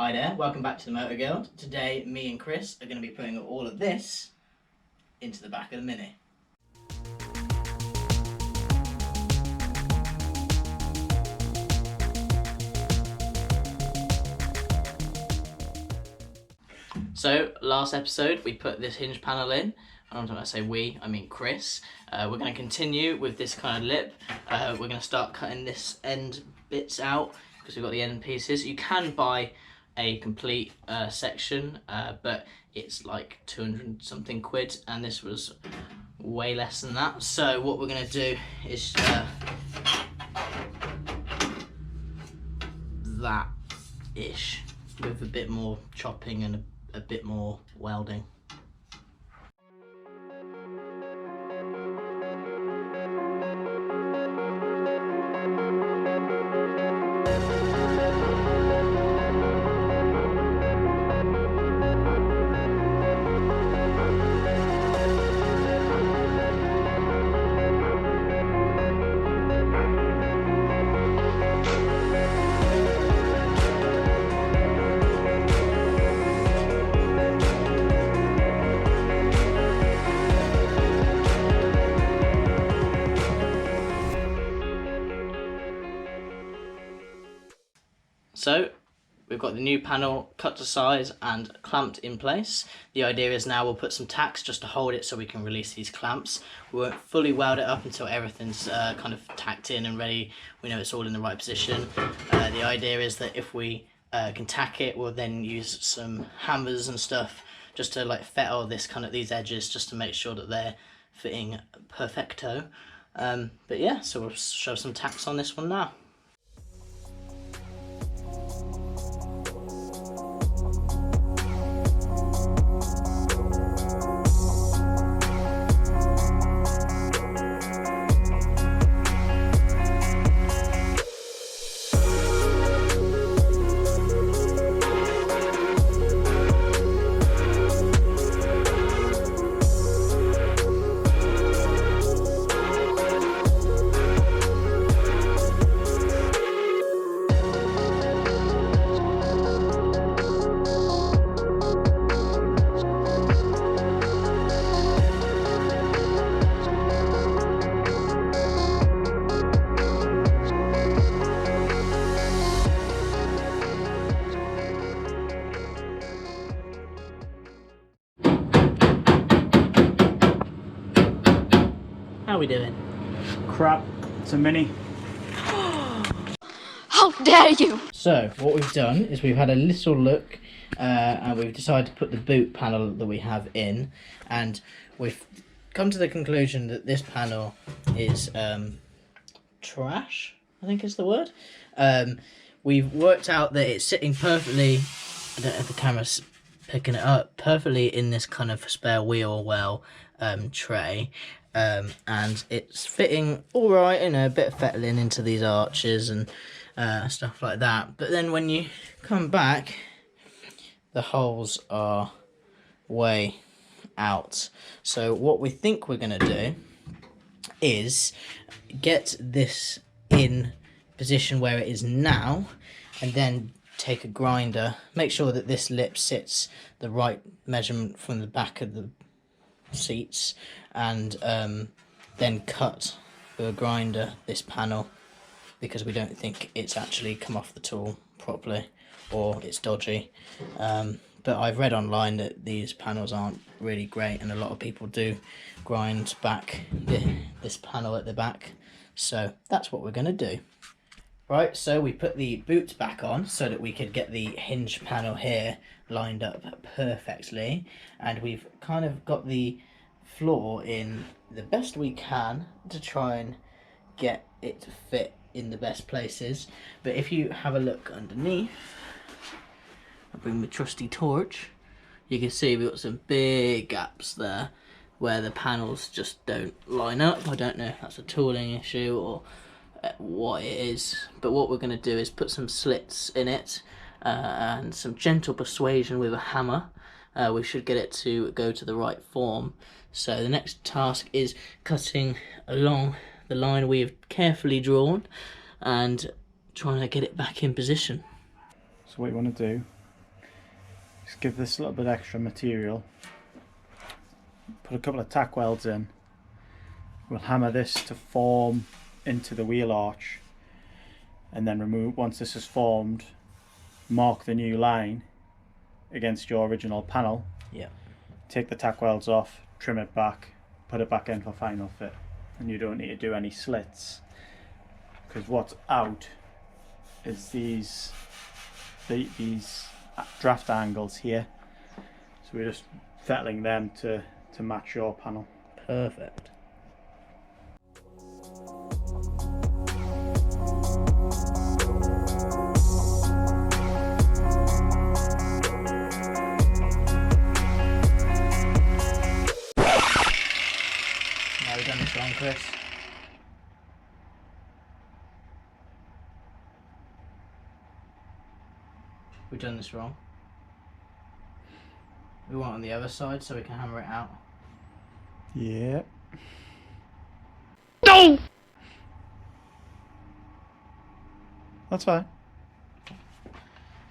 Hi there, welcome back to the Motor Guild. Today, me and Chris are going to be putting all of this into the back of the Mini. So, last episode we put this hinge panel in, and when I say we, I mean Chris. We're going to continue with this kind of lip. We're going to start cutting this end bits out because we've got the end pieces. You can buy a complete section, but it's like 200 something quid, and this was way less than that. So what we're going to do is that-ish, with a bit more chopping and a bit more welding. So we've got the new panel cut to size and clamped in place. The idea is now we'll put some tacks just to hold it so we can release these clamps. We won't fully weld it up until everything's kind of tacked in and ready. We know it's all in the right position. The idea is that if we can tack it, we'll then use some hammers and stuff just to like fettle this these edges, just to make sure that they're fitting perfecto. But yeah, so we'll show some tacks on this one now. How are we doing? Crap, it's a Mini. How dare you! So what we've done is we've had a little look and we've decided to put the boot panel that we have in, and we've come to the conclusion that this panel is trash, I think is the word. We've worked out that it's sitting perfectly, I don't know if the camera's picking it up, perfectly in this kind of spare wheel well tray. And it's fitting all right, a bit of fettling into these arches and stuff like that. But then when you come back, the holes are way out. So what we think we're going to do is get this in position where it is now, and then take a grinder, make sure that this lip sits the right measurement from the back of the seats, and then cut with a grinder this panel, because we don't think it's actually come off the tool properly, or it's dodgy. But I've read online that these panels aren't really great, and a lot of people do grind back this panel at the back, so that's what we're going to do. Right, so we put the boot back on so that we could get the hinge panel here lined up perfectly, and we've kind of got the floor in the best we can to try and get it to fit in the best places. But if you have a look underneath, I'll bring my trusty torch, you can see we've got some big gaps there where the panels just don't line up. I don't know if that's a tooling issue or what it is, but what we're going to do is put some slits in it and some gentle persuasion with a hammer. We should get it to go to the right form. So the next task is cutting along the line we've carefully drawn and trying to get it back in position. So what you want to do Just give this a little bit extra material. Put a couple of tack welds in. We'll hammer this to form into the wheel arch, and then remove, once this is formed, mark the new line against your original panel. Yeah. Take the tack welds off, trim it back, put it back in for final fit, and you don't need to do any slits, because what's out is these draft angles here, so we're just fettling them to match your panel. Perfect. Now we've done this wrong, Chris. We've done this wrong. We want it on the other side so we can hammer it out. Yeah. No! That's fine.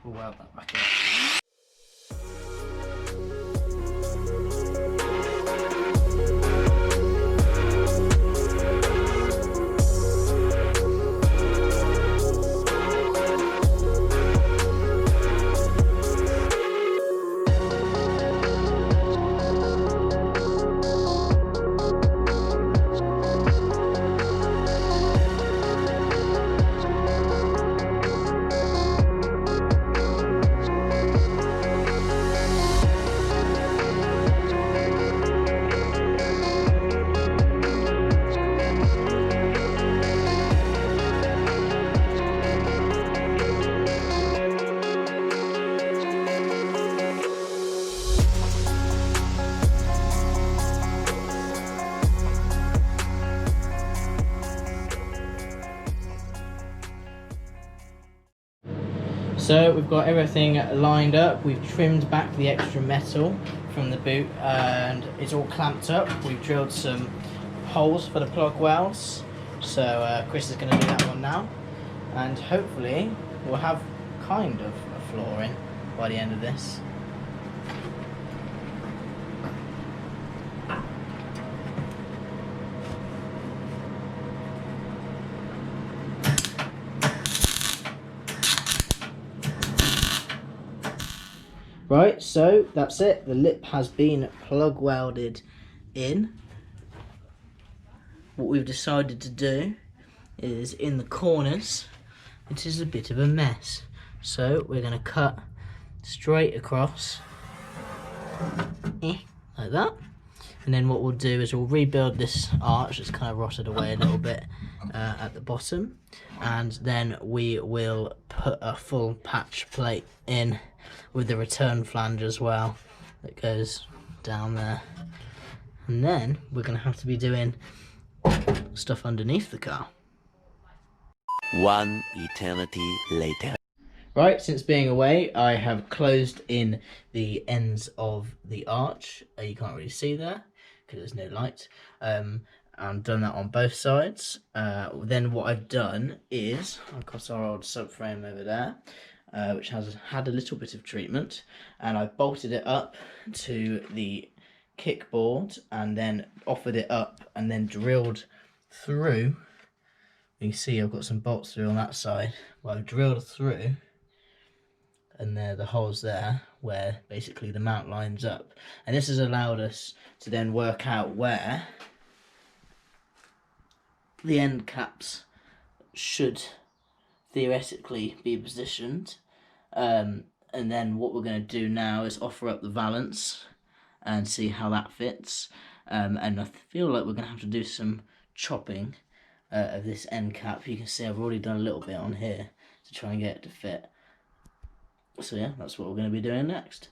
We'll weld that back in. So we've got everything lined up. We've trimmed back the extra metal from the boot and it's all clamped up. We've drilled some holes for the plug welds. So Chris is going to do that one now. And hopefully we'll have kind of a floor in by the end of this. Right, so that's it. The lip has been plug welded in. What we've decided to do is in the corners, it is a bit of a mess. So we're going to cut straight across, like that. And then what we'll do is we'll rebuild this arch. It's kind of rotted away a little bit at the bottom. And then we will put a full patch plate in with the return flange as well that goes down there. And then we're going to have to be doing stuff underneath the car. One eternity later. Right, since being away, I have closed in the ends of the arch. You can't really see there because there's no light. I've done that on both sides. Then what I've done is I've got our old subframe over there, which has had a little bit of treatment, and I've bolted it up to the kickboard and then offered it up and then drilled through. You can see I've got some bolts through on that side. Well, I've drilled through, and there the holes there where basically the mount lines up, and this has allowed us to then work out where the end caps should theoretically be positioned. And then what we're going to do now is offer up the valance and see how that fits. And I feel like we're going to have to do some chopping of this end cap. You can see I've already done a little bit on here to try and get it to fit. So yeah, that's what we're going to be doing next.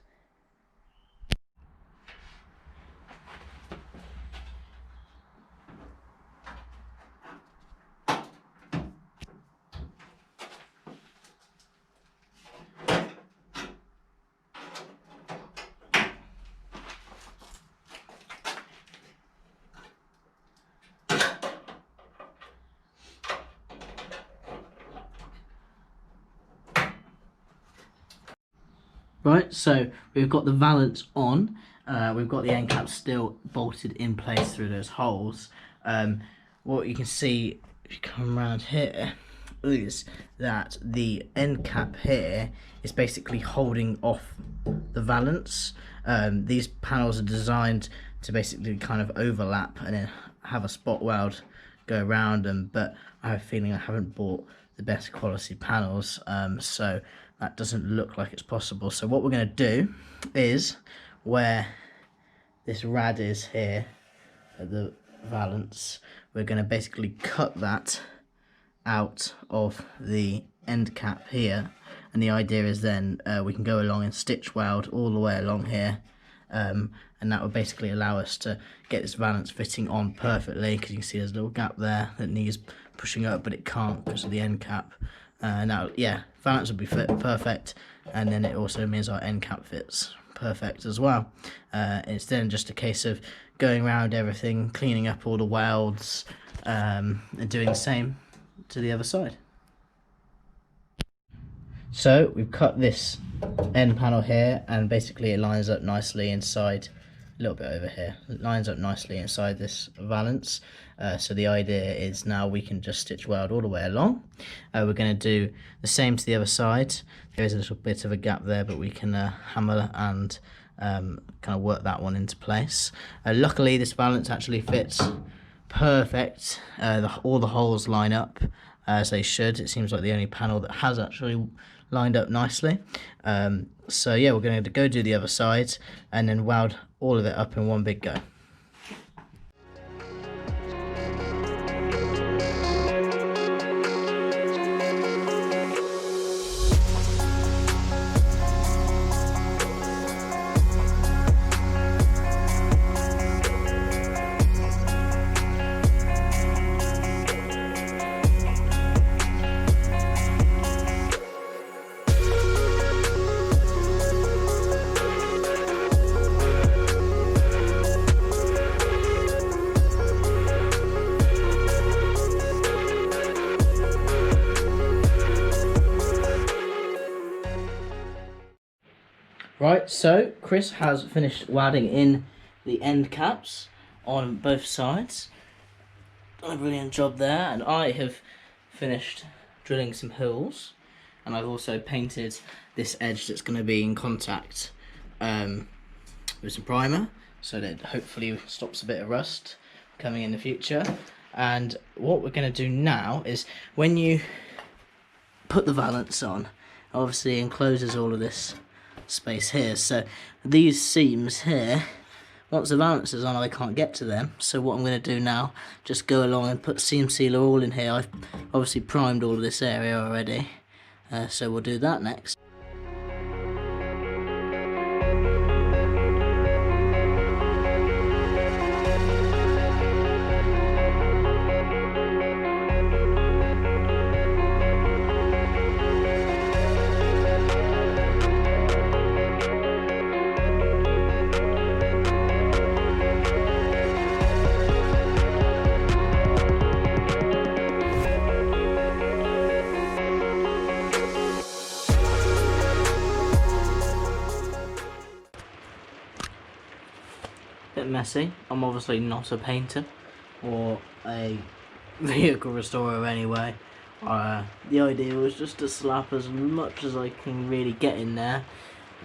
Right, so we've got the valance on. We've got the end cap still bolted in place through those holes. What you can see if you come around here is that the end cap here is basically holding off the valance. These panels are designed to basically kind of overlap and then have a spot weld go around them, but I have a feeling I haven't bought the best quality panels, so that doesn't look like it's possible. So what we're going to do is, where this rad is here at the valance, we're going to basically cut that out of the end cap here, and the idea is then we can go along and stitch weld all the way along here, and that will basically allow us to get this valance fitting on perfectly, because you can see there's a little gap there that needs pushing up, but it can't because of the end cap. Now, yeah, valance will be fit perfect, and then it also means our end cap fits perfect as well. It's then just a case of going around everything, cleaning up all the welds, and doing the same to the other side. So we've cut this end panel here, and basically it lines up nicely inside, a little bit over here, it lines up nicely inside this valance. So the idea is now we can just stitch weld all the way along. We're going to do the same to the other side. There is a little bit of a gap there, but we can hammer and kind of work that one into place. Luckily this valance actually fits perfect. All the holes line up as they should. It seems like the only panel that has actually lined up nicely. So yeah, we're going to go do the other side and then weld all of it up in one big go. Right, so Chris has finished welding in the end caps on both sides. Done a brilliant job there, and I have finished drilling some holes, and I've also painted this edge that's going to be in contact with some primer, so that hopefully stops a bit of rust coming in the future. And what we're going to do now is, when you put the valance on, obviously encloses all of this space here, so these seams here, once the valance is on, I can't get to them. So what I'm going to do now, just go along and put seam sealer all in here. I've obviously primed all of this area already, so we'll do that next. Bit messy. I'm obviously not a painter or a vehicle restorer anyway. The idea was just to slap as much as I can really get in there,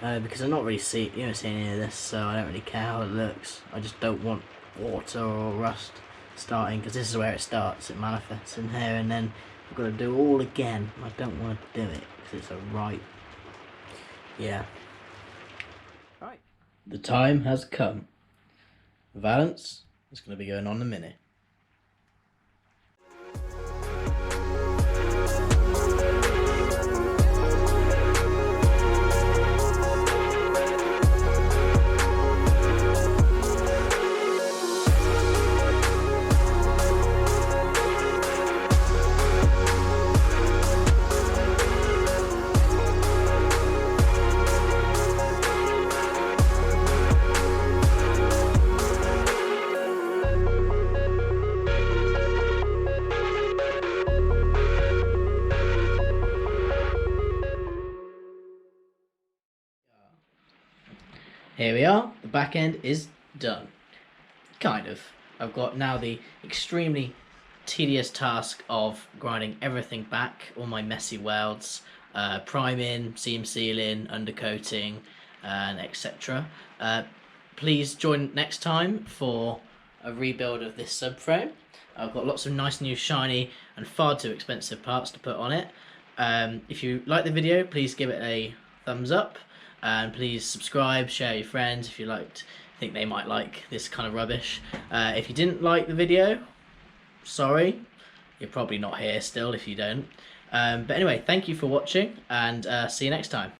because I'm not really seeing any of this, so I don't really care how it looks. I just don't want water or rust starting, because this is where it starts. It manifests in here, and then I've got to do it all again. I don't want to do it because it's a right. Yeah. Right. The time has come. Valance is going to be going on in a minute. Here we are, the back end is done. Kind of. I've got now the extremely tedious task of grinding everything back, all my messy welds, priming, seam sealing, undercoating, and etc. Please join next time for a rebuild of this subframe. I've got lots of nice new shiny and far too expensive parts to put on it. If you like the video, please give it a thumbs up, and please subscribe, share your friends if you think they might like this kind of rubbish. If you didn't like the video, sorry, you're probably not here still if you don't. But anyway, thank you for watching, and see you next time.